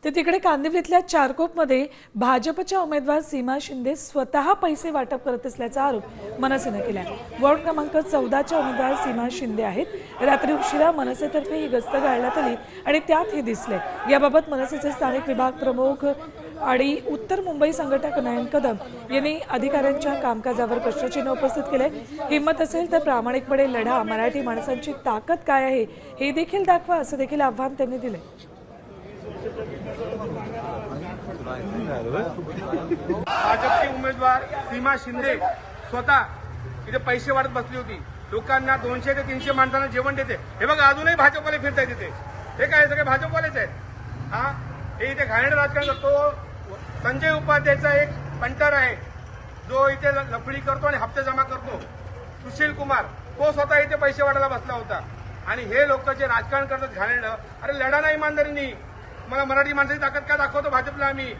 तर तिकडे कांदिवलीतल्या चारकोपमध्ये भाजपच्या उमेदवार सीमा शिंदे स्वतः पैसे वाटप करत असल्याचा आरोप मनसेनं केला. वॉर्ड क्रमांक 14च्या उमेदवार सीमा शिंदे आहेत. रात्री उशिरा मनसेतर्फे ही गस्त घालण्यात आली आणि त्यात हे दिसले. याबाबत मनसेचे स्थानिक विभाग प्रमुख आणि उत्तर मुंबई संघटक नयन कदम यांनी अधिकाऱ्यांच्या कामकाजावर प्रश्नचिन्ह उपस्थित केले. हिंमत असेल तर प्रामाणिकपणे लढा, मराठी माणसांची ताकद काय आहे हे देखील दाखवा, असं देखील आव्हान त्यांनी दिले. भाजपची उमेदवार सीमा शिंदे स्वतः इथे पैसे वाटत बसली होती. लोकांना 200 ते 300 माणसांना जेवण देते. हे बघा, अजूनही भाजपवाले फिरतायत तिथे. हे काय सगळे भाजपवालेच आहेत. हा, हे इथे घाणेरडं राजकारण करतो. संजय उपाध्यायचा एक पंटर आहे जो इथे लफडी करतो आणि हप्ते जमा करतो. सुशील कुमार तो स्वतः इथे पैसे वाटायला बसला होता. आणि हे लोक जे राजकारण करतात घाणेरडं, अरे लढा ना इमानदारीने. मला मराठी माणसाची ताकद काय दाखवतो भाजपला आम्ही.